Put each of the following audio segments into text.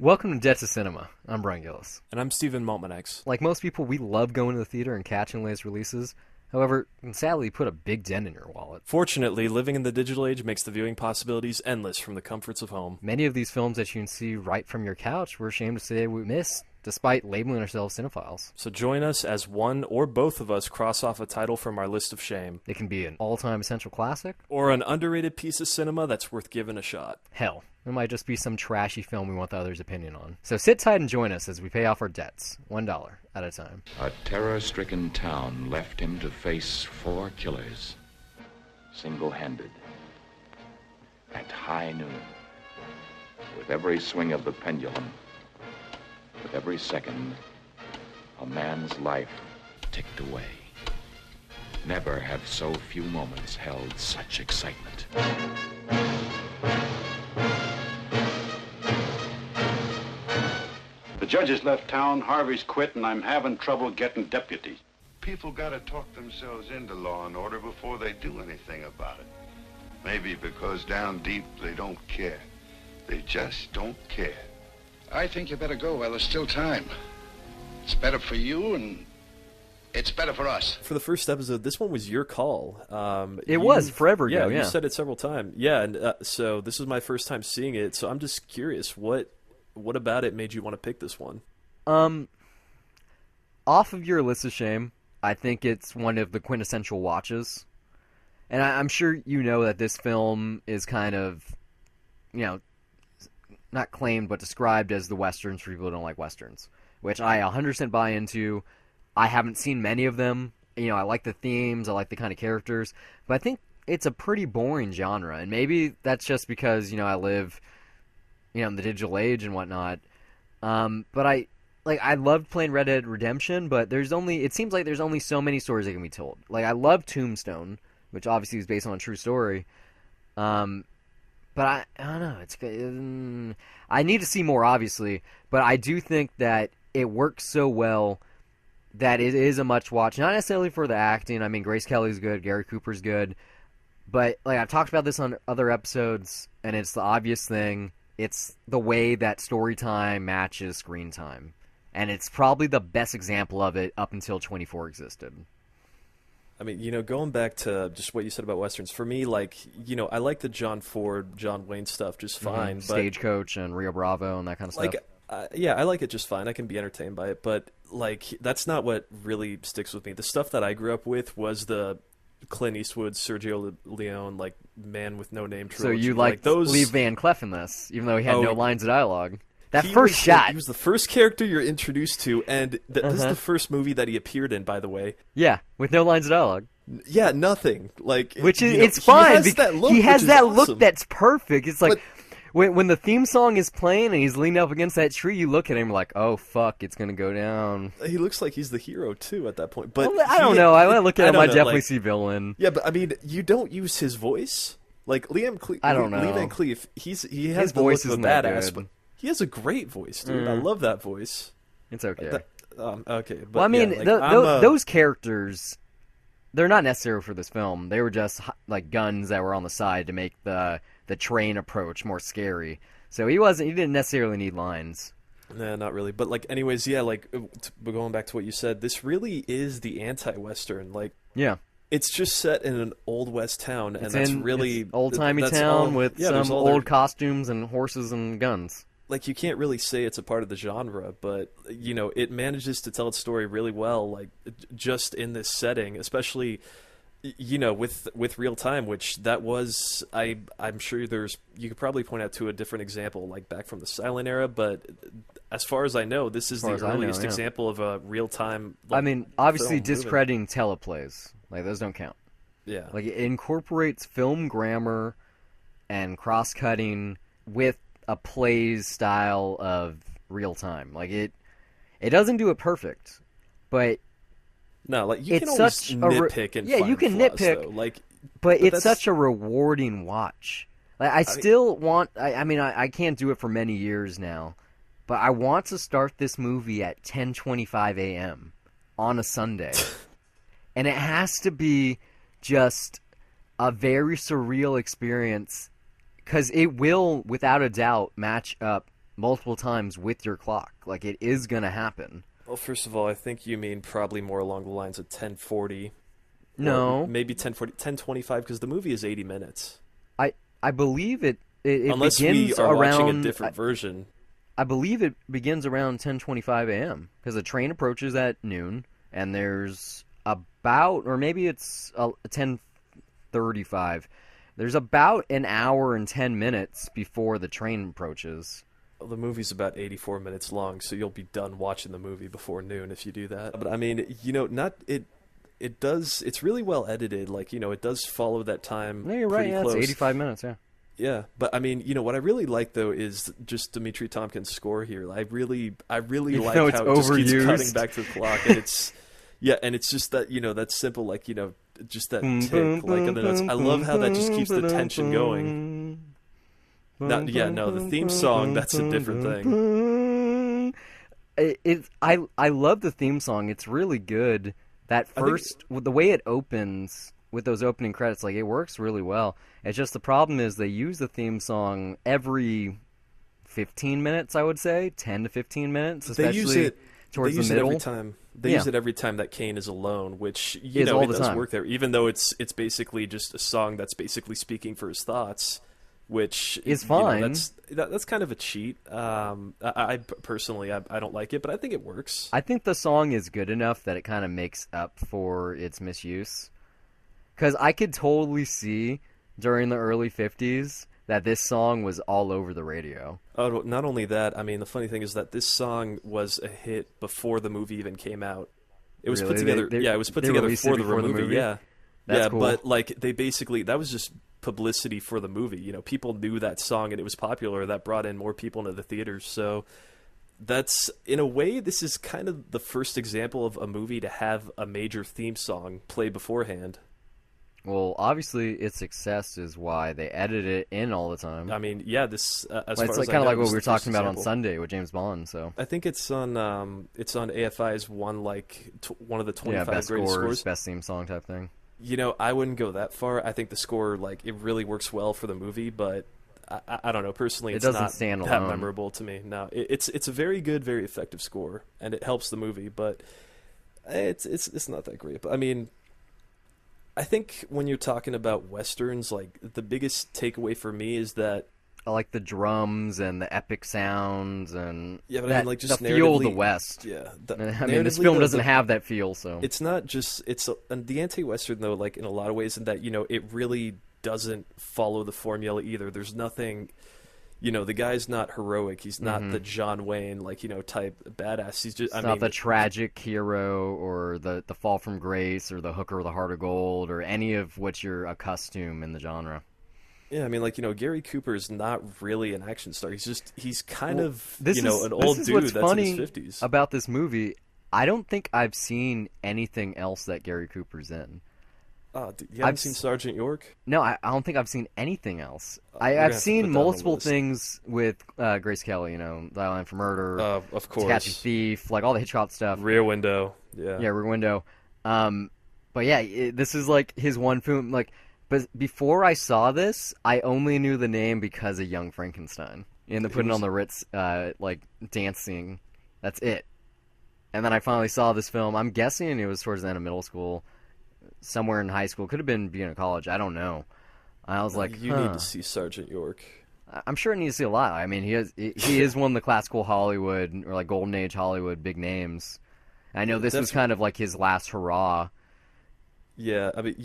Welcome to Debt to Cinema. I'm Brian Gillis. And I'm Steven Maltmanex. Like most people, we love going to the theater and catching the latest releases. However, it can sadly put a big dent in your wallet. Fortunately, living in the digital age makes the viewing possibilities endless from the comforts of home. Many of these films that you can see right from your couch, we're ashamed to say we miss, despite labeling ourselves cinephiles. So join us as one or both of us cross off a title from our list of shame. It can be an all-time essential classic. Or an underrated piece of cinema that's worth giving a shot. Hell, it might just be some trashy film we want the other's opinion on. So sit tight and join us as we pay off our debts, $1 at a time. A terror-stricken town left him to face 4 killers, single-handed, at high noon. With every swing of the pendulum, with every second, a man's life ticked away. Never have so few moments held such excitement. The judge has left town, Harvey's quit, and I'm having trouble getting deputies. People gotta talk themselves into law and order before they do anything about it. Maybe because down deep they don't care. They just don't care. I think you better go while there's still time. It's better for you and it's better for us. For the first episode, this one was your call. It was forever ago, You yeah. said it several times. Yeah, and so this is my first time seeing it, so I'm just curious, what about it made you want to pick this one? Off of your list of shame, I think it's one of the quintessential watches. And I'm sure you know that this film is kind of, not claimed, but described as the Westerns for people who don't like Westerns, which I 100% buy into. I haven't seen many of them. I like the themes, I like the kind of characters, but I think it's a pretty boring genre, and maybe that's just because, I live, in the digital age and whatnot. But I loved playing Red Dead Redemption, but it seems like there's only so many stories that can be told. Like, I love Tombstone, which obviously is based on a true story. But I don't know. It's I need to see more, obviously, but I do think that it works so well that it is a much watch. Not necessarily for the acting. I mean, Grace Kelly's good, Gary Cooper's good, but I've talked about this on other episodes, and it's the obvious thing. It's the way that story time matches screen time, and it's probably the best example of it up until 24 existed. I mean, going back to just what you said about Westerns, for me, I like the John Ford, John Wayne stuff just fine. But Stagecoach and Rio Bravo and that kind of stuff. Yeah, I like it just fine. I can be entertained by it. But, that's not what really sticks with me. The stuff that I grew up with was the Clint Eastwood, Sergio Leone, Man with No Name trilogy. So you like those... Lee Van Cleef in this, even though he had no lines of dialogue. That He first shot. He was the first character you're introduced to, and this is the first movie that he appeared in, by the way. Yeah, with no lines of dialogue. Yeah, nothing. Which is it's fine. He has that look, he has which is that awesome. look that's perfect. It's like But- when the theme song is playing and he's leaning up against that tree, you look at him like, oh fuck, it's gonna go down. He looks like he's the hero too at that point. But Well, I don't know. I look at him, I definitely like, see villain. Yeah, but I mean, you don't use his voice. Like Liam Cle- I don't know. Lee Van Cleef, he has His the voice look of a isn't that badass, good. but he has a great voice, dude. I love that voice. It's okay. Okay, but Well, I mean, yeah, those characters, they're not necessary for this film. They were just like guns that were on the side to make the train approach more scary. So he didn't necessarily need lines. Nah, not really. But anyways, yeah. Going back to what you said, this really is the anti-Western. Yeah. It's just set in an old West town, and that's really old-timey that's town all- with yeah, some there's all old their- costumes and horses and guns. You can't really say it's a part of the genre, but it manages to tell its story really well, just in this setting, especially with real time, which that was I'm sure you could probably point out to a different example, back from the silent era, but as far as I know, this is the earliest example of a real time. I mean, obviously film moving. discrediting teleplays, those don't count. Yeah, it incorporates film grammar and cross-cutting with a play's style of real time. It doesn't do it perfect, but no, you it's can always such nitpick and you can flaws, nitpick, though. but it's such a rewarding watch. I still want. I can't do it for many years now, but I want to start this movie at 10:25 a.m. on a Sunday, and it has to be just a very surreal experience, because it will, without a doubt, match up multiple times with your clock. Like, it is gonna happen. Well, first of all, I think you mean probably more along the lines of 10:40. No, Maybe 10:40, 10:25, because the movie is 80 minutes. I believe it Unless begins we are around. watching a different version. I believe it begins around 10:25 a.m. because the train approaches at noon, and there's about, or maybe it's 10:35. There's about an hour and 10 minutes before the train approaches. Well, the movie's about 84 minutes long, so you'll be done watching the movie before noon if you do that. But I mean, not it. It does. It's really well edited. Like, it does follow that time. No, you're right. pretty Yeah, close. it's 85 minutes. Yeah. Yeah, but I mean, what I really like though is just Dmitri Tompkins' score here. I really like though how it's it just keeps overused. cutting back to the clock, and it's and it's just that that simple, like just that tick, like of the notes. I love how that just keeps the tension going. No, the theme song, that's a different thing. I love the theme song. It's really good. That first, the way it opens with those opening credits, like, it works really well. It's just the problem is they use the theme song every 15 minutes, I would say, 10 to 15 minutes, especially towards the middle. It every time. They use it every time that Kane is alone, which all it the does time. work there, even though it's basically just a song that's basically speaking for his thoughts, which is fine. That's kind of a cheat. I personally I don't like it, but I think it works. I think the song is good enough that it kind of makes up for its misuse. Because I could totally see during the early 50s that this song was all over the radio. Oh, not only that, I mean, the funny thing is that this song was a hit before the movie even came out. It was put together. It was put together for the movie. Yeah, That's cool. But like they basically that was just publicity for the movie. People knew that song and it was popular. That brought in more people into the theaters. So that's, in a way, this is kind of the first example of a movie to have a major theme song play beforehand. Well, obviously, its success is why they edit it in all the time. I mean, yeah, this as far it's as kind of like what was we were the first talking about on example. Sunday with James Bond. So I think it's on AFI's one of the 25 best greatest scores. best theme song type thing. I wouldn't go that far. I think the score, it really works well for the movie, but I don't know. Personally, it's doesn't not stand that alone. memorable to me. No, it's a very good, very effective score, and it helps the movie, but it's not that great. But I mean, I think when you're talking about westerns, like, the biggest takeaway for me is that I like the drums and the epic sounds and but I mean, like, just the feel of the narratively- West. Yeah, I mean, this film doesn't have that feel, so It's not just the anti-western though, like, in a lot of ways, in that it really doesn't follow the formula either. There's nothing, the guy's not heroic. He's not the John Wayne type badass. He's just it's not the tragic hero or the fall from grace or the hooker with the heart of gold or any of what you're accustomed in the genre. Yeah, I mean, Gary Cooper is not really an action star. He's kind of This is an old this is dude what's that's funny in his 50s. about this movie. I don't think I've seen anything else that Gary Cooper's in. Oh, dude, you haven't seen Sergeant York? No, I don't think I've seen anything else. We're gonna I've have to seen put that on the multiple list. things with Grace Kelly, Dial for Murder, Of course. Catch a Thief, like all the Hitchcock stuff. Rear Window. Yeah. Yeah, Rear Window. But yeah, this is like his one film. But before I saw this, I only knew the name because of Young Frankenstein and the Putting on the Ritz, dancing. That's it. And then I finally saw this film. I'm guessing it was towards the end of middle school, somewhere in high school. Could have been beginning of college. I don't know. I was like, You need to see Sergeant York. I'm sure I need to see a lot. I mean, he is one of the classical Hollywood or Golden Age Hollywood big names. I know this was kind of like his last hurrah. Yeah, I mean,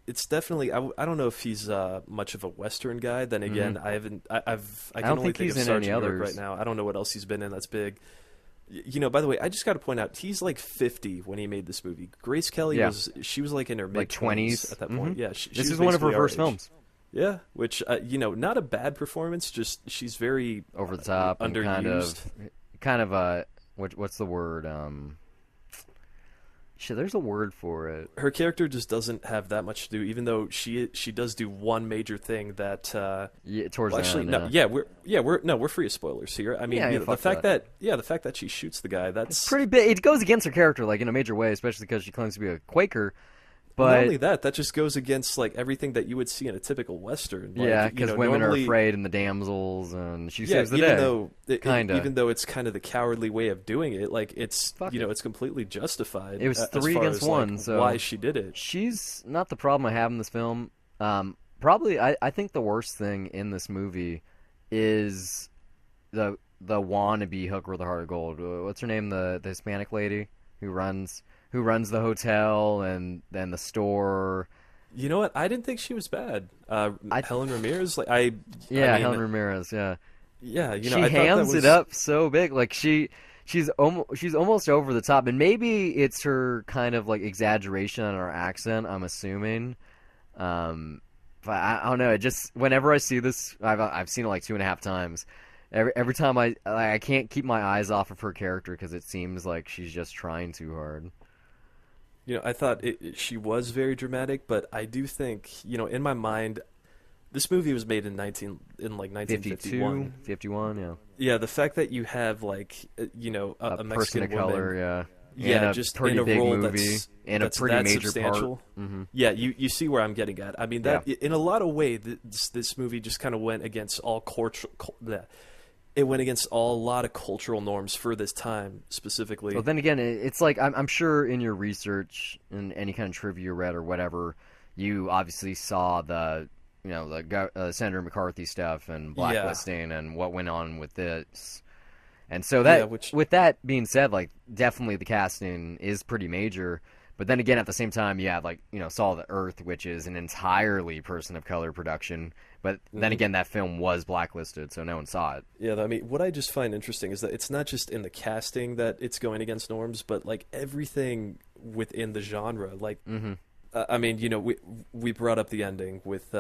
it's definitely. I don't know if he's much of a Western guy. Then again, I haven't. I can don't only think he's of in Sergeant any York others. right now. I don't know what else he's been in that's big. By the way, I just got to point out he's like 50 when he made this movie. Grace Kelly was like in her mid 20s at that point. Yeah, This is one of her first films. Yeah, which not a bad performance. Just she's very Over the top and underused. kind of what's the word? Shit, there's a word for it. Her character just doesn't have that much to do, even though she does do one major thing that. Towards the actually, end, no, we're free of spoilers here. I mean, Yeah, the fuck fact that. the fact that she shoots the guy, that's pretty big. It goes against her character, in a major way, especially because she claims to be a Quaker. And not But only that, that just goes against like everything that you would see in a typical Western. Like, yeah, because women normally, are afraid and the damsels, and she yeah, saves the even day. though Kinda. even though it's kind of the cowardly way of doing it, like it's Fuck you know it. it's completely justified. It was as 3 far against as, 1, like, so why she did it. she's not the problem I have in this film. Probably, I think the worst thing in this movie is the wannabe hooker with a heart of gold. What's her name? The Hispanic lady who runs the hotel and then the store. You know what? I didn't think she was bad. I- Helen Ramirez, like Yeah, I mean, Helen Ramirez. Yeah, yeah, she I thought that hams was, it up so big. Like she's almost over the top, and maybe it's her kind of like exaggeration on her accent. I'm assuming. But I don't know. It just whenever I see this, I've seen it like 2.5 times. Every time I can't keep my eyes off of her character because it seems like she's just trying too hard. I thought she was very dramatic, but I do think, in my mind, this movie was made in 1951. 51, yeah. Yeah, the fact that you have like a Person Mexican of color, woman, yeah. yeah, In a just pretty in a big role movie, in a that's pretty that major substantial. part. Mm-hmm. Yeah, you see where I'm getting at. I mean, that in a lot of ways, this movie just kind of went against all it went against a lot of cultural norms for this time specifically. But then again, it's like I'm sure in your research and any kind of trivia you read or whatever, you obviously saw the Senator McCarthy stuff and blacklisting and what went on with this. And so that, with that being said, like definitely the casting is pretty major. But then again, at the same time, you have like Saw the Earth, which is an entirely person of color production. But then again, that film was blacklisted, so no one saw it. Yeah, I mean, what I just find interesting is that it's not just in the casting that it's going against norms, but like everything within the genre. Like, I mean, we brought up the ending with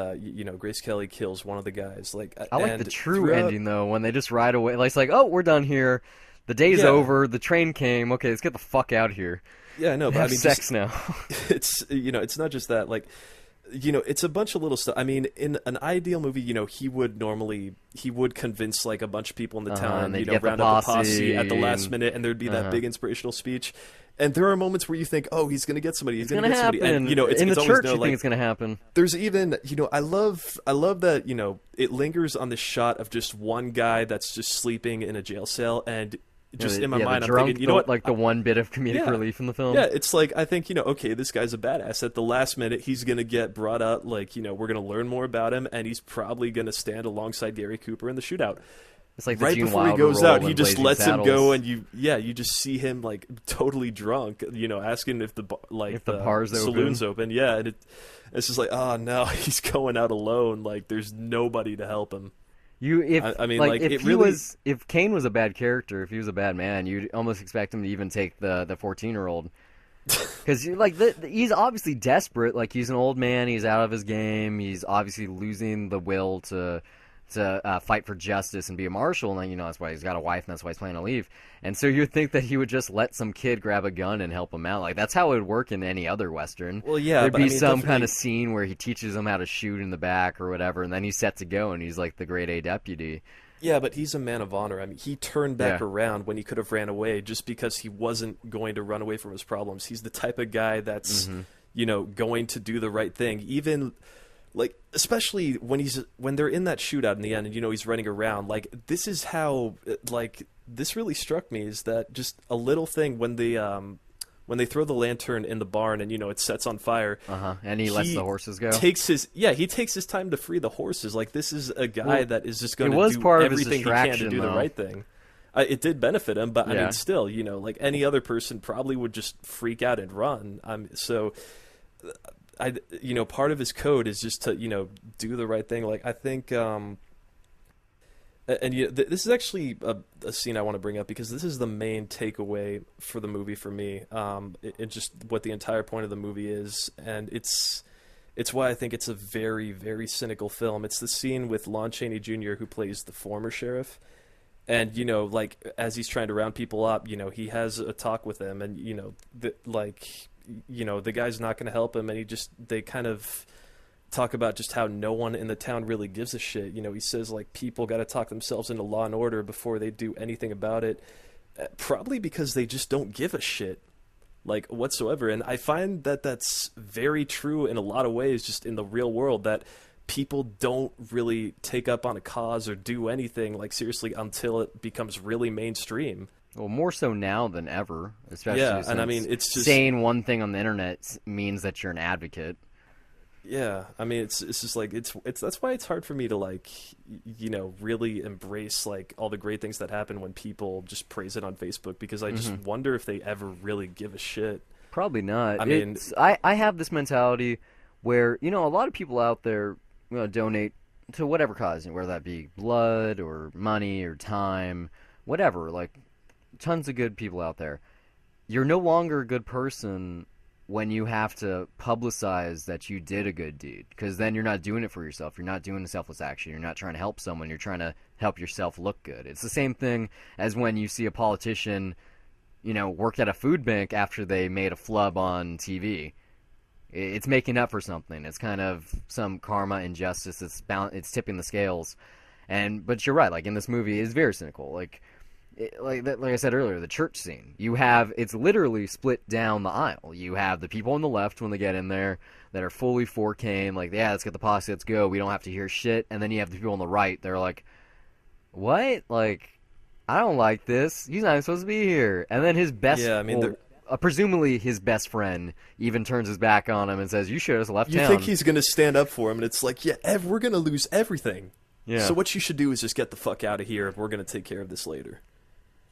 Grace Kelly kills one of the guys. Like, I like the true ending though, when they just ride away. Like, it's like, oh, we're done here. The day's over. The train came. Okay, let's get the fuck out of here. Yeah, I know, but have I mean, sex now. It's it's not just that. Like, it's a bunch of little stuff. I mean, in an ideal movie, he would convince like a bunch of people in the town, round up the posse at the last minute, and there'd be that big inspirational speech. And there are moments where you think, oh, he's gonna get somebody. He's gonna get happen. somebody. And it's in the always church, no, you like, think it's gonna happen. There's even, I love that, it lingers on the shot of just one guy that's just sleeping in a jail cell, and just in my mind, I'm thinking, you know what? Like the one bit of comedic relief in the film. Yeah, it's like, I think, okay, this guy's a badass. At the last minute, he's going to get brought up, like, we're going to learn more about him, and he's probably going to stand alongside Gary Cooper in the shootout. It's like the right Gene before he Wilder goes role out, he in just Blazing lets Saddles. him go, and you just see him, like, totally drunk, asking if the bar's saloon's open. Yeah, and it's just like, oh, no, he's going out alone. Like, there's nobody to help him. If Kane was a bad character, if he was a bad man, you'd almost expect him to even take the 14-year-old, because he's obviously desperate. Like, he's an old man, he's out of his game, he's obviously losing the will to fight for justice and be a marshal, and that's why he's got a wife, and that's why he's planning to leave. And so you'd think that he would just let some kid grab a gun and help him out. Like, that's how it would work in any other Western. Well, yeah, there'd be some kind of scene where he teaches him how to shoot in the back or whatever, and then he's set to go, and he's like the grade A deputy. Yeah, but he's a man of honor. I mean, he turned back around when he could have ran away just because he wasn't going to run away from his problems. He's the type of guy that's, going to do the right thing, even. Like, especially when they're in that shootout in the end, and he's running around. Like, this is how, like, this really struck me, is that just a little thing when they throw the lantern in the barn and it sets on fire. And he lets the horses go. He takes his time to free the horses. Like, this is a guy that is just going to do part everything of his he can to do the right thing. It did benefit him, but I mean, still, like any other person probably would just freak out and run. Part of his code is just to, do the right thing. Like, I think, this is actually a scene I want to bring up, because this is the main takeaway for the movie for me. It just what the entire point of the movie is, and it's why I think it's a very, very cynical film. It's the scene with Lon Chaney Jr., who plays the former sheriff. And, like, as he's trying to round people up, he has a talk with them, and, the guy's not going to help him, and they kind of talk about just how no one in the town really gives a shit. He says, like, people got to talk themselves into law and order before they do anything about it, probably because they just don't give a shit. like whatsoever. And I find that that's very true in a lot of ways, just in the real world, that people don't really take up on a cause or do anything like seriously until it becomes really mainstream. Well, more so now than ever, especially since and I mean, it's just saying one thing on the internet means that you're an advocate. Yeah, I mean, it's just like it's that's why it's hard for me to like really embrace like all the great things that happen when people just praise it on Facebook, because I just wonder if they ever really give a shit. Probably not. I mean, I have this mentality where a lot of people out there donate to whatever cause, whether that be blood or money or time, whatever. Like tons of good people out there. You're no longer a good person when you have to publicize that you did a good deed, because then you're not doing it for yourself. You're not doing a selfless action. You're not trying to help someone. You're trying to help yourself look good. It's the same thing as when you see a politician, worked at a food bank after they made a flub on TV. It's making up for something. It's kind of some karma injustice. It's tipping the scales. But you're right. Like in this movie, it's very cynical. Like I said earlier, the church scene. It's literally split down the aisle. You have the people on the left when they get in there that are fully for Kane, like, yeah, let's get the posse, let's go, we don't have to hear shit. And then you have the people on the right, they're like, what? Like, I don't like this. He's not even supposed to be here. And then his presumably his best friend even turns his back on him and says, you should have just left town. You think he's going to stand up for him, and it's like, yeah, we're going to lose everything. Yeah. So what you should do is just get the fuck out of here. We're going to take care of this later.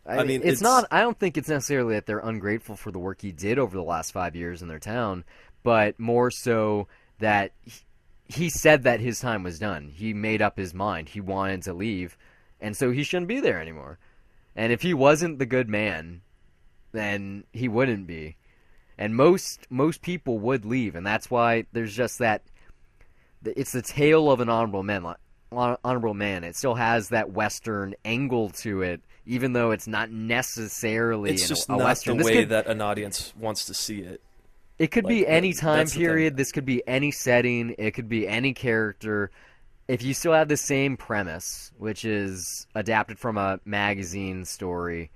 I mean, it's not. I don't think it's necessarily that they're ungrateful for the work he did over the last 5 years in their town, but more so that he said that his time was done. He made up his mind. He wanted to leave, and so he shouldn't be there anymore. And if he wasn't the good man, then he wouldn't be. And most people would leave, and that's why there's just that. It's the tale of an honorable man. It still has that Western angle to it, even though it's not necessarily it's just a not Western. The way that an audience wants to see it. It could be any time period. This could be any setting. It could be any character. If you still have the same premise, which is adapted from a magazine story,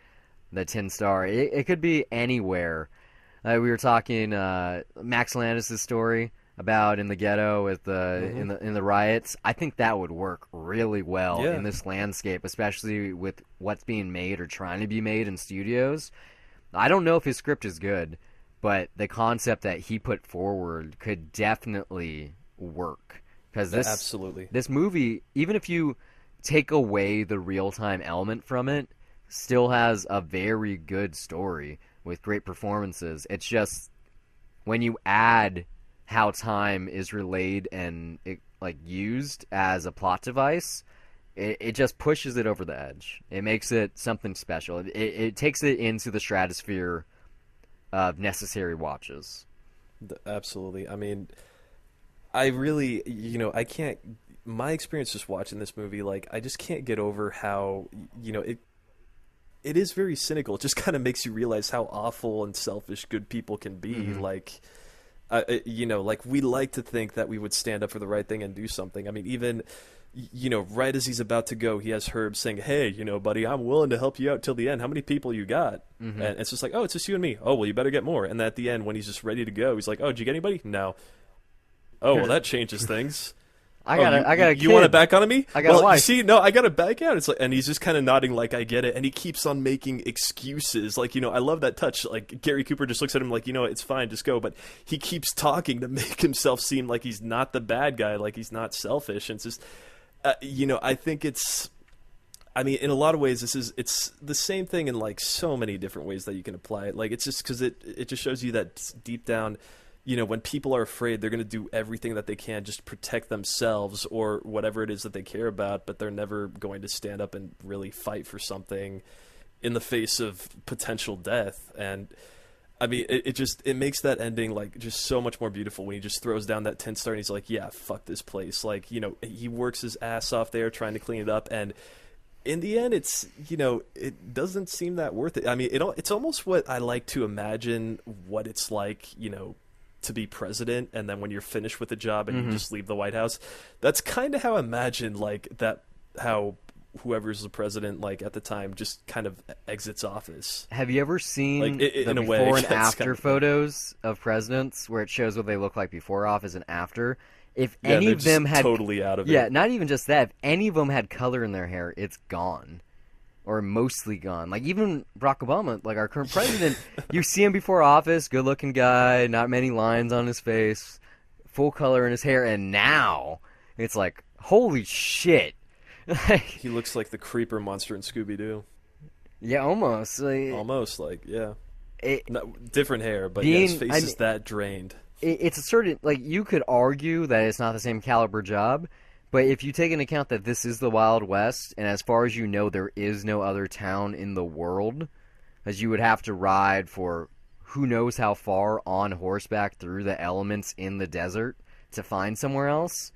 the Tin Star, it could be anywhere. We were talking Max Landis' story about in the ghetto with in the riots. I think that would work really well in this landscape, especially with what's being made or trying to be made in studios. I don't know if his script is good, but the concept that he put forward could definitely work. Because this movie, even if you take away the real-time element from it, still has a very good story with great performances. It's just when you add how time is relayed and used as a plot device, it just pushes it over the edge. It makes it something special. It takes it into the stratosphere of necessary watches. Absolutely. I mean, I really, I can't. My experience just watching this movie, I just can't get over how, it is very cynical. It just kind of makes you realize how awful and selfish good people can be. Mm-hmm. We like to think that we would stand up for the right thing and do something. I mean, even, right as he's about to go, he has Herb saying, hey, buddy, I'm willing to help you out till the end. How many people you got? Mm-hmm. And it's just like, oh, it's just you and me. Oh, well, you better get more. And at the end, when he's just ready to go, he's like, oh, did you get anybody? No. Oh, well, that changes things. I got a kid. You want to back on me? I got a wife. You see, no, I got to back out. It's like, and he's just kind of nodding like, I get it. And he keeps on making excuses. I love that touch. Gary Cooper just looks at him like, it's fine, just go. But he keeps talking to make himself seem like he's not the bad guy, like he's not selfish. And it's just, I think it's, in a lot of ways, it's the same thing in so many different ways that you can apply it. It's just because it just shows you that deep down, when people are afraid, they're going to do everything that they can just protect themselves or whatever it is that they care about, but they're never going to stand up and really fight for something in the face of potential death. And it makes that ending just so much more beautiful when he just throws down that Tin Star and he's like, yeah, fuck this place. He works his ass off there trying to clean it up, and in the end, it's, it doesn't seem that worth it. It's almost what I like to imagine what it's like, to be president, and then when you're finished with the job and you just leave the White House, that's kind of how I imagine how whoever's the president like at the time just kind of exits office. Have you ever seen Like, the in a way, before and that's after kind of- photos of presidents where it shows what they look like before office and after? If Yeah, any they're of them just had totally out of yeah, it. not even just that. If any of them had color in their hair, it's gone, or mostly gone. Like even Barack Obama, like our current president, you see him before office, good-looking guy, not many lines on his face, full color in his hair, and now it's like, holy shit. He looks like the creeper monster in Scooby-Doo. Yeah, almost. Like, Almost, like, yeah. it, No, different hair, but yeah, his Being- face I is that drained. it's a certain, like, you could argue that it's not the same caliber job, but if you take into account that this is the Wild West, and as far as you know, there is no other town in the world, as you would have to ride for who knows how far on horseback through the elements in the desert to find somewhere else,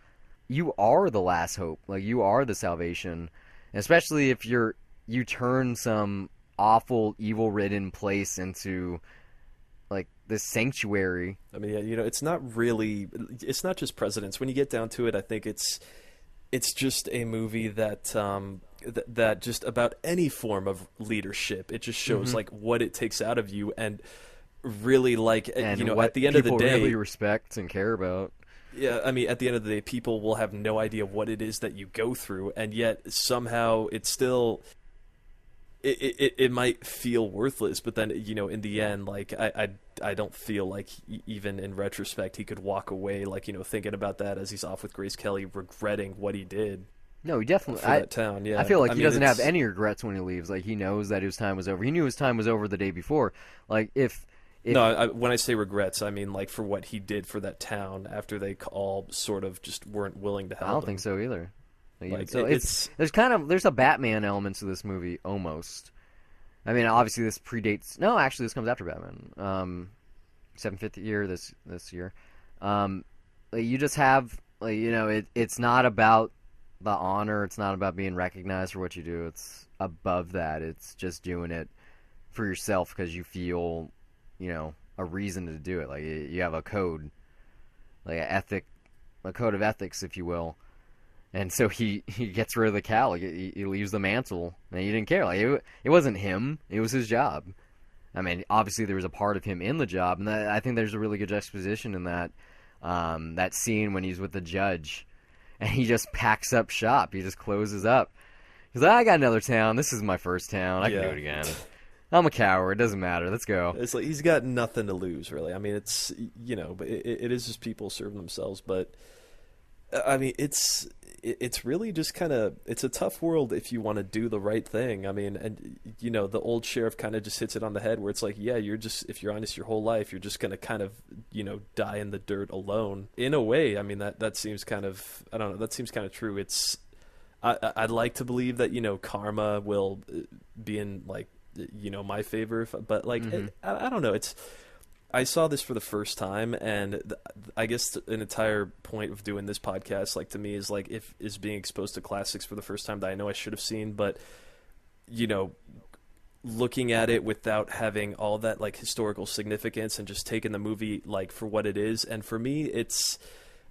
you are the last hope. Like, you are the salvation. Especially if you turn some awful, evil-ridden place into, like, this sanctuary. I mean, yeah, it's not just presidents. When you get down to it, I think it's just a movie that that just about any form of leadership. It just shows like what it takes out of you, and really, like, And at the end of the people day, really respect and care about. yeah, I mean, at the end of the day, people will have no idea what it is that you go through, and yet somehow it's still it might feel worthless, but then in the end, like I don't feel like even in retrospect he could walk away like thinking about that as he's off with Grace Kelly, regretting what he did No, he definitely. for that town. Yeah, I feel like he mean, doesn't have it's- any regrets when he leaves. Like, he knows that his time was over. He knew his time was over the day before. Like, if No, when I say regrets, I mean like for what he did for that town after they all sort of just weren't willing to help I don't him. think so either. Like, So it's there's a Batman element to this movie almost. I mean, obviously this predates. No, actually, this comes after Batman. 750th year this year. Like, you just have it's not about the honor. It's not about being recognized for what you do. It's above that. It's just doing it for yourself because you feel a reason to do it. Like, you have a code, like a code of ethics, if you will. And so he gets rid of the cow. Like, he leaves the mantle, and he didn't care. Like, it wasn't him. It was his job. I mean, obviously there was a part of him in the job, and I think there's a really good juxtaposition in that scene when he's with the judge, and he just packs up shop. He just closes up. He's like, I got another town. This is my first town. I can do it again. I'm a coward. It doesn't matter. Let's go. It's like he's got nothing to lose, really. I mean, it's but it is just people serving themselves. But I mean, it's really just kind of, it's a tough world if you want to do the right thing. I mean, and the old sheriff kind of just hits it on the head, where it's like, yeah, if you're honest your whole life, you're just gonna kind of die in the dirt alone. In a way, I mean that seems kind of, I don't know, that seems kind of true. I'd like to believe that karma will be in like my favor, but like I don't know. I saw this for the first time, and I guess an entire point of doing this podcast, like, to me, is like is being exposed to classics for the first time that I know I should have seen, but looking at it without having all that like historical significance and just taking the movie like for what it is. And for me, it's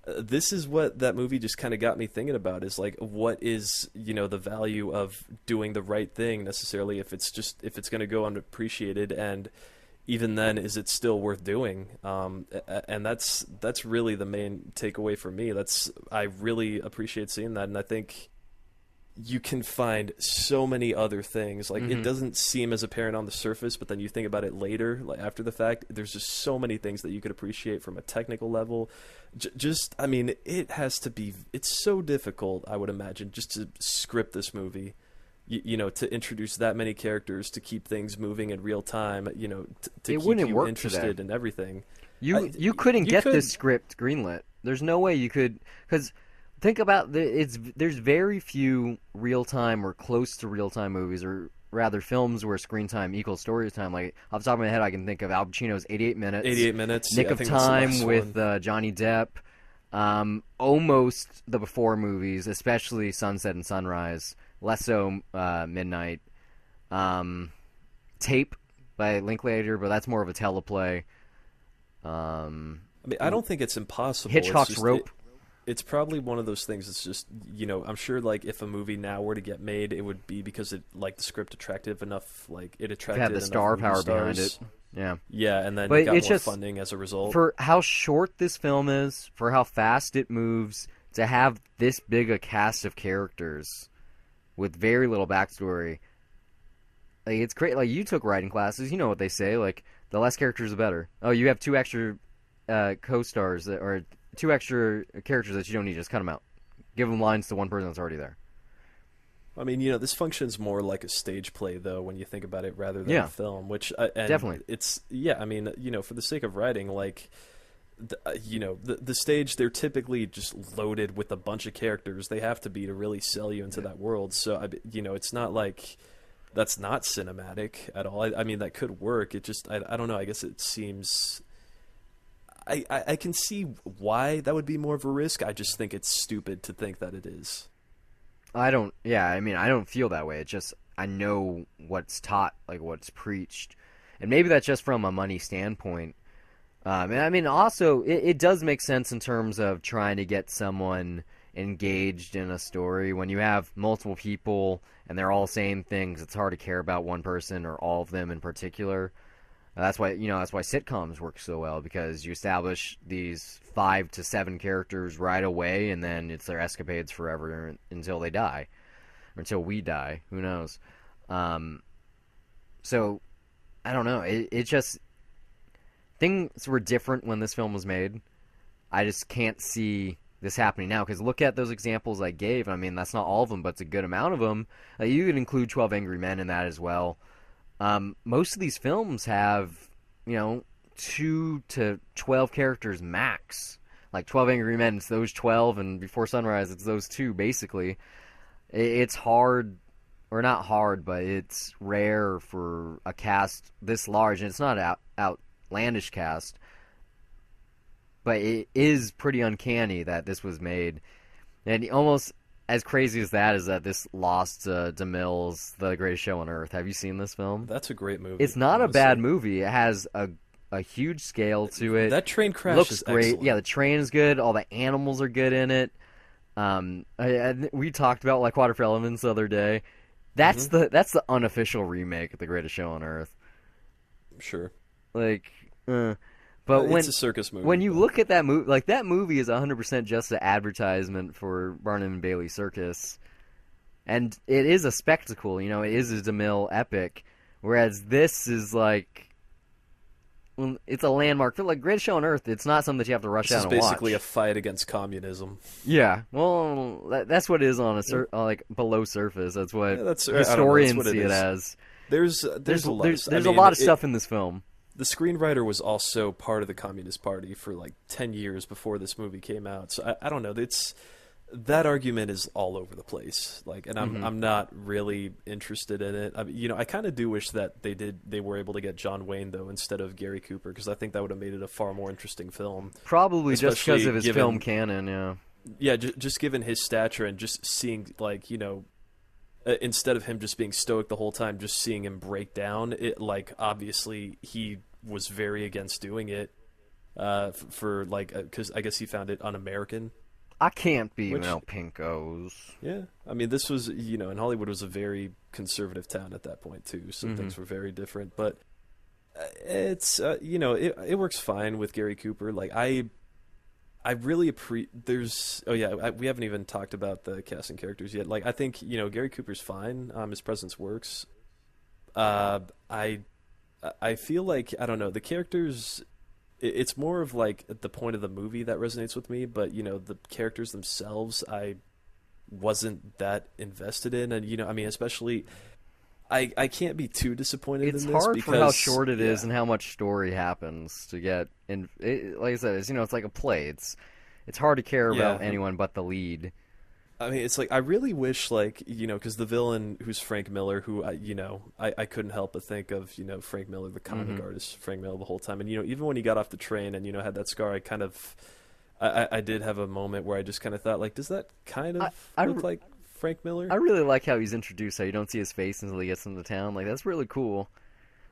this is what that movie just kind of got me thinking about, is like, what is the value of doing the right thing necessarily if it's going to go unappreciated, and even then, is it still worth doing? And that's really the main takeaway for me. I really appreciate seeing that, and I think you can find so many other things. Like, it doesn't seem as apparent on the surface, but then you think about it later, like after the fact, there's just so many things that you could appreciate from a technical level. I mean, it's so difficult, I would imagine, just to script this movie. To introduce that many characters, to keep things moving in real time, to keep you interested in everything. You couldn't get this script greenlit. There's no way you could, because think about there's very few real time or close to real time movies, or rather films where screen time equals story time. Like, off the top of my head, I can think of Al Pacino's 88 Minutes. 88 Minutes. Nick yeah, of Time with Johnny Depp. Almost the before movies, especially Sunset and Sunrise. Less so Midnight. Tape by Linklater, but that's more of a teleplay. I mean, I don't think it's impossible. Hitchcock's it's just, Rope. it's probably one of those things that's just, I'm sure like if a movie now were to get made, it would be because it like the script attractive enough, like it attracted had the enough star movie power stars. behind it. Yeah. Yeah, and then But it got it's more just funding as a result. for how short this film is, for how fast it moves, to have this big a cast of characters with very little backstory. Like, it's great. Like, you took writing classes, you know what they say. Like, the less characters, the better. Oh, you have two extra co-stars or two extra characters that you don't need. Just cut them out. Give them lines to one person that's already there. I mean, this functions more like a stage play, though, when you think about it, rather than Yeah. a film. Which and Definitely. it's I mean, for the sake of writing, like, the stage, they're typically just loaded with a bunch of characters. They have to be to really sell you into that world. So it's not like that's not cinematic at all. I mean, that could work. It just I don't know. I guess it seems. I can see why that would be more of a risk. I just think it's stupid to think that it is. I don't feel that way. It's just, I know what's taught, like what's preached. And maybe that's just from a money standpoint. And I mean, also, it does make sense in terms of trying to get someone engaged in a story. When you have multiple people and they're all saying things, it's hard to care about one person or all of them in particular. That's why sitcoms work so well, because you establish these 5 to 7 characters right away, and then it's their escapades forever until they die, or until we die. Who knows? So I don't know. It just, things were different when this film was made. I just can't see this happening now, because look at those examples I gave. I mean, that's not all of them, but it's a good amount of them. You could include 12 Angry Men in that as well. Most of these films have, 2 to 12 characters max. Like 12 Angry Men, it's those 12, and Before Sunrise, it's those 2, basically. It's hard, or not hard, but it's rare for a cast this large, and it's not an outlandish cast, but it is pretty uncanny that this was made. And almost as crazy as that is that this lost DeMille's The Greatest Show on Earth. Have you seen this film? That's a great movie. It's not honestly. a bad movie. It has a huge scale to it. That train crash looks is great. excellent. Yeah, the train is good. All the animals are good in it. We talked about like Water for Elements the other day. That's the unofficial remake of The Greatest Show on Earth. Sure. Like, but it's a circus movie. when you look at that movie, like that movie is 100% just an advertisement for Barnum and Bailey Circus, and it is a spectacle. It is a DeMille epic, whereas this is like, it's a landmark for like Greatest Show on Earth. It's not something that you have to rush out and watch. This is basically a fight against communism. Yeah, well, that's what it is on like below surface. That's what historians that's what see it as. There's a lot. There's a lot of stuff in this film. The screenwriter was also part of the Communist Party for like 10 years before this movie came out. So I don't know. That argument is all over the place. Like, and I'm not really interested in it. I mean, I kind of do wish that they were able to get John Wayne though instead of Gary Cooper, because I think that would have made it a far more interesting film. Probably just because of his film canon. Yeah. Yeah, just given his stature and just seeing like instead of him just being stoic the whole time, just seeing him break down, it like obviously he was very against doing it for like because I guess he found it un-American. I can't be Pinkos. Yeah, I mean this was and Hollywood was a very conservative town at that point too, so things were very different. But it's it works fine with Gary Cooper. Like I really appreciate. We haven't even talked about the casting characters yet. Like I think Gary Cooper's fine. His presence works. I feel like I don't know the characters. It's more of like the point of the movie that resonates with me, but the characters themselves I wasn't that invested in, and I mean especially. I can't be too disappointed in this. It's hard because, for how short it is and how much story happens to get. And like I said, it's like a play. It's hard to care about anyone but the lead. I mean, it's like I really wish, like because the villain, who's Frank Miller, who I couldn't help but think of Frank Miller, the comic artist Frank Miller, the whole time. And even when he got off the train and had that scar, I kind of I did have a moment where I just kind of thought, like, does that kind of look like Frank Miller? I really like how he's introduced, how you don't see his face until he gets into town. Like, that's really cool.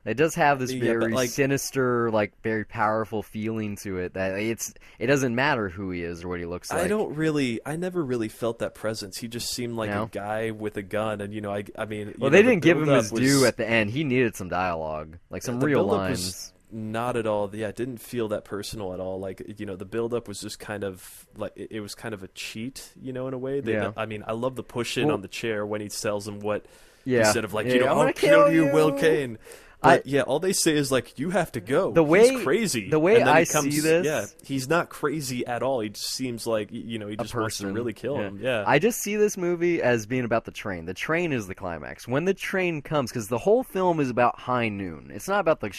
It does have this Yeah, but, very like, sinister, like very powerful feeling to it. That it doesn't matter who he is or what he looks like. I never really felt that presence. He just seemed like No? a guy with a gun, and I mean, Well, you they know, the didn't give him his build-up due was- at the end. He needed some dialogue, like some the real build-up lines. was not at all. Yeah, it didn't feel that personal at all. Like, you know, the build-up was just kind of like it was kind of a cheat, you know, in a way. Yeah. I mean, I love the push in Well- on the chair when he tells him what Yeah. instead of like, Yeah, you know, I'm I'll gonna kill you, you. Will Kane. But yeah, all they say is like, you have to go. The way- he's crazy. the way and then I he comes, see this- yeah, he's not crazy at all. He just seems like, you know, he just wants to person. really kill him. Yeah, I just see this movie as being about the train. The train is the climax. When the train comes, because the whole film is about high noon. It's not about the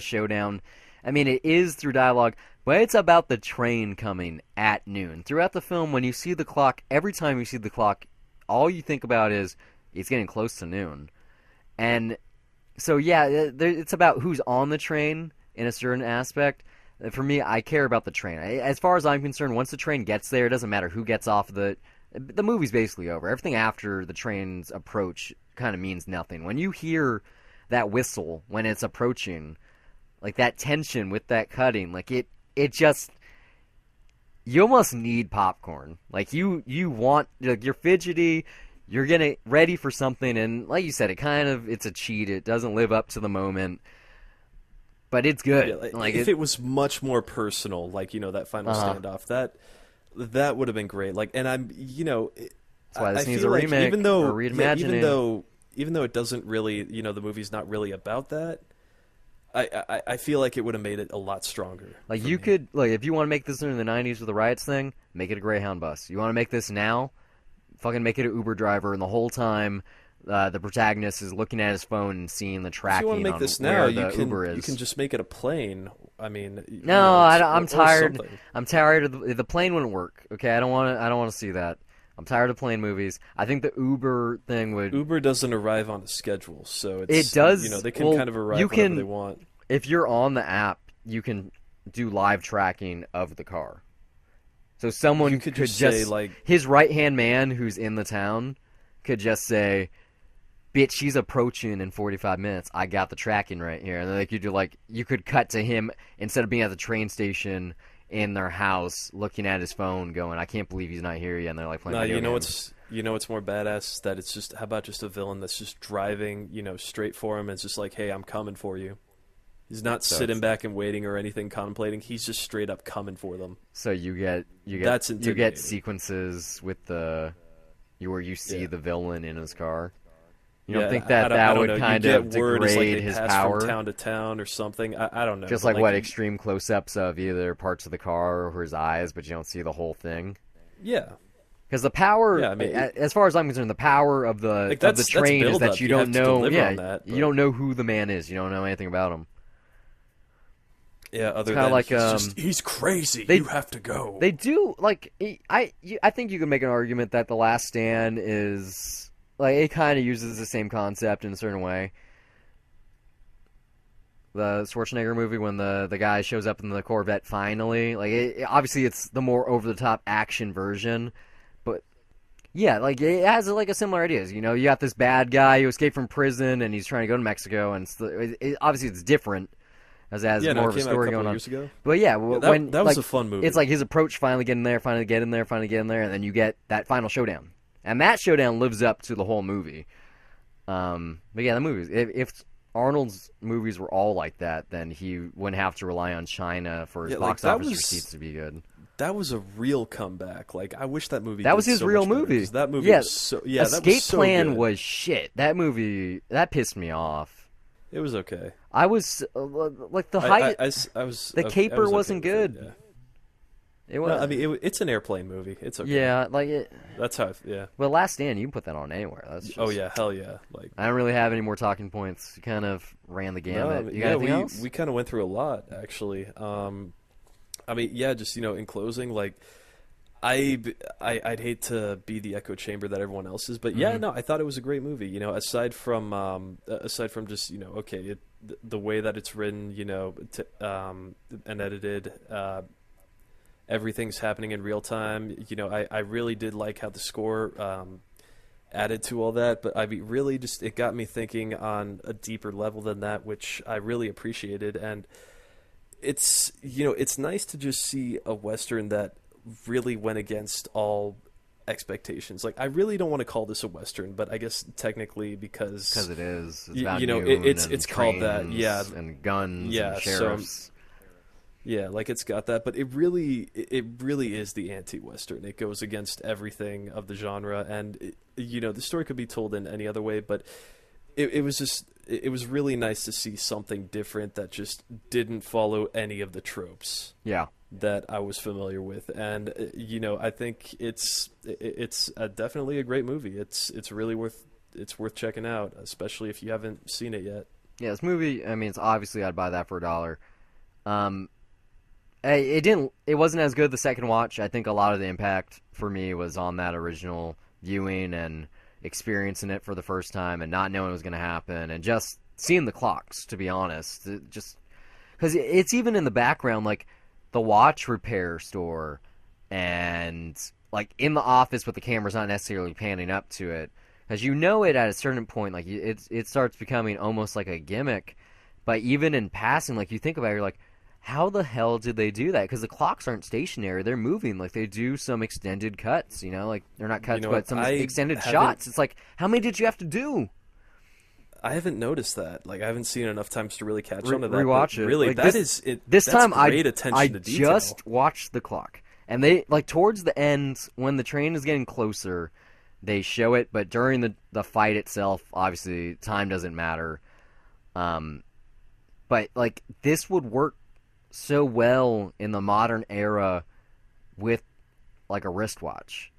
showdown. I mean, it is through dialogue, but it's about the train coming at noon. Throughout the film, when you see the clock, every time you see the clock, all you think about is it's getting close to noon. And so, yeah, it's about who's on the train in a certain aspect. For me, I care about the train. As far as I'm concerned, once the train gets there, it doesn't matter who gets off the movie's basically over. Everything after the train's approach kind of means nothing. When you hear that whistle when it's approaching, like that tension with that cutting, like it just, you almost need popcorn. Like you want, like, you're fidgety, you're getting ready for something, and like you said, it's a cheat. It doesn't live up to the moment, but it's good. Yeah, like if it was much more personal, like, you know, that final standoff, that would have been great. Like, and I'm, you know, that's why this I needs feel a like remake even though, or yeah, reimagining. even though it doesn't really, you know, the movie's not really about that. I feel like it would have made it a lot stronger. Like, for you me. could, like, if you want to make this in the 90s with the riots thing, make it a Greyhound bus. You want to make this now, fucking make it an Uber driver, and the whole time the protagonist is looking at his phone and seeing the If tracking you want to make on this where now, the Uber is. you can just make it a plane. I mean, No, I'm or tired. something. I'm tired of the plane wouldn't work. Okay, I don't want to see that. I'm tired of plane movies. I think the Uber thing would. Uber doesn't arrive on a schedule, so it's, It does. You know, they can well, kind of arrive you whenever can, they want. If you're on the app, you can do live tracking of the car. So someone You could just say, like- his right hand man who's in the town could just say, "Bitch, she's approaching in 45 minutes. I got the tracking right here." And then they could do, like, you could cut to him instead of being at the train station in their house looking at his phone going, "I can't believe he's not here yet." And they're like playing No, video you know games. what's more badass? That it's just, how about just a villain that's just driving, you know, straight for him and it's just like, hey, I'm coming for you. He's not sitting back and waiting or anything, contemplating. He's just straight up coming for them. So you get That's you get intimidating. sequences with where you see Yeah. the villain in his car. You Yeah, don't think I that don't would know. kind you of get word as, like, degrade they his pass power? from town to town or something. I don't know. Just but, like what you- extreme close-ups of either parts of the car or his eyes, but you don't see the whole thing. Yeah. Because the power, Yeah, I mean, as far as I'm concerned, the power of the Like, of the that's train is build-up. that you You don't have to know. deliver Yeah, on that, you but- don't know who the man is. You don't know anything about him. Yeah, other kinda than like, he's crazy. they- You have to go. They do like I think you can make an argument that The Last Stand is like it kind of uses the same concept in a certain way. The Schwarzenegger movie when the guy shows up in the Corvette finally, like obviously it's the more over the top action version, but yeah, like it has like a similar ideas. You know, you got this bad guy who escaped from prison and he's trying to go to Mexico, and obviously it's different. As it has Yeah, no, more it of a came out a story couple going on. years ago. But yeah, that when was like, a fun movie. It's like his approach finally getting there, finally getting there, and then you get that final showdown, and that showdown lives up to the whole movie. But yeah, the movies. If Arnold's movies were all like that, then he wouldn't have to rely on China for his Yeah, like, box that office was- receipts to be good. That was a real comeback. Like, I wish that movie. That was did his so real much better, movie. 'cause that movie Yeah, was so. Yeah, that Escape was so Plan good. was shit. That movie that pissed me off. It was okay. I was like the I height. was. The okay- I caper was okay wasn't with it, good. yeah. It was. No, I mean, it's an airplane movie. It's okay. yeah, like it. That's how. Yeah. Well, Last Stand, you can put that on anywhere. That's just, Oh yeah, hell yeah. Like. I don't really have any more talking points. You kind of ran the gamut. You got anything else? we kind of went through a lot actually. I mean, yeah, just in closing, like, I'd hate to be the echo chamber that everyone else is, but yeah, no, I thought it was a great movie. Aside from just okay, the way that it's written, and edited, everything's happening in real time. I really did like how the score added to all that, but I mean, really, just it got me thinking on a deeper level than that, which I really appreciated. And it's it's nice to just see a Western that really went against all expectations. Like, I really don't want to call this a Western, but I guess technically because it is. It's it's called that, yeah, and guns, yeah, and sheriffs. Yeah, like it's got that, but it really is the anti-Western. It goes against everything of the genre, and the story could be told in any other way, but it was really nice to see something different that just didn't follow any of the tropes. Yeah. That I was familiar with, and I think it's definitely a great movie. It's really worth checking out, especially if you haven't seen it yet. Yeah, this movie. I mean, it's obviously I'd buy that for $1. It wasn't as good the second watch. I think a lot of the impact for me was on that original viewing and experiencing it for the first time and not knowing what was going to happen and just seeing the clocks. To be honest, just because it's even in the background, like the watch repair store and like in the office, but the camera's not necessarily panning up to it, because it at a certain point, like it starts becoming almost like a gimmick. But even in passing, like you think about it, you're like, how the hell did they do that? Because the clocks aren't stationary; they're moving. Like they do some extended cuts, like they're not cuts, but some extended shots. It's like, how many did you have to do? I haven't noticed that. Like, I haven't seen it enough times to really catch on to that. Rewatch it. Really, like, that's time great attention to detail. I just watched the clock, and they towards the end when the train is getting closer, they show it. But during the fight itself, obviously time doesn't matter. But like this would work so well in the modern era with like a wristwatch.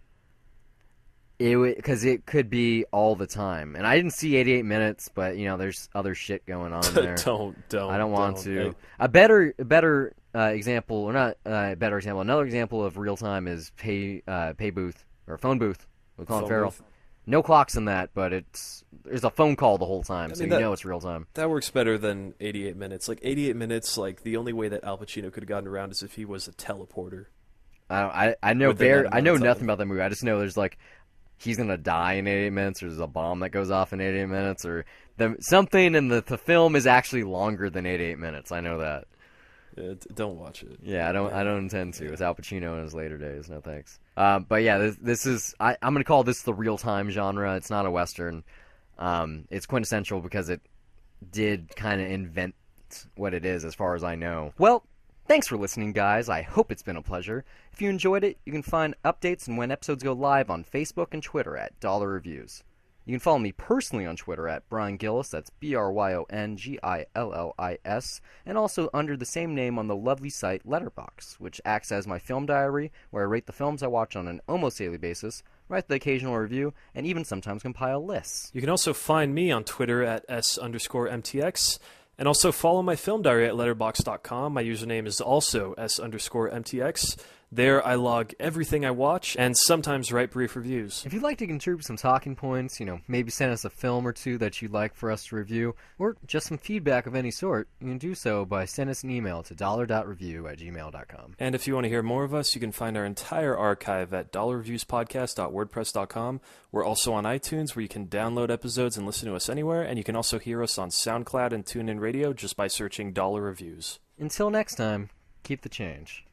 Because it could be all the time, and I didn't see 88 minutes, but there's other shit going on there. don't. I don't want to. A better example, or not a better example. Another example of real time is pay booth or phone booth with Colin Farrell. No clocks in that, but there's a phone call the whole time, so it's real time. That works better than 88 minutes. Like 88 minutes, like the only way that Al Pacino could have gotten around is if he was a teleporter. I know nothing about that movie. I just know there's like, he's going to die in 88 minutes, or there's a bomb that goes off in 88 minutes, or something in the film is actually longer than 88 minutes. I know that. Yeah, don't watch it. Yeah, I don't intend to. It's Al Pacino in his later days. No thanks. But yeah, this is... I'm going to call this the real-time genre. It's not a Western. It's quintessential because it did kind of invent what it is, as far as I know. Well, thanks for listening, guys. I hope it's been a pleasure. If you enjoyed it, you can find updates and when episodes go live on Facebook and Twitter at Dollar Reviews. You can follow me personally on Twitter at Brian Gillis, that's BryonGillis, and also under the same name on the lovely site Letterboxd, which acts as my film diary, where I rate the films I watch on an almost daily basis, write the occasional review, and even sometimes compile lists. You can also find me on Twitter at S_MTX, and also follow my film diary at letterboxd.com. My username is also S_MTX. There I log everything I watch and sometimes write brief reviews. If you'd like to contribute some talking points, maybe send us a film or two that you'd like for us to review, or just some feedback of any sort, you can do so by sending us an email to dollar.review@gmail.com. And if you want to hear more of us, you can find our entire archive at dollarreviewspodcast.wordpress.com. We're also on iTunes, where you can download episodes and listen to us anywhere, and you can also hear us on SoundCloud and TuneIn Radio just by searching Dollar Reviews. Until next time, keep the change.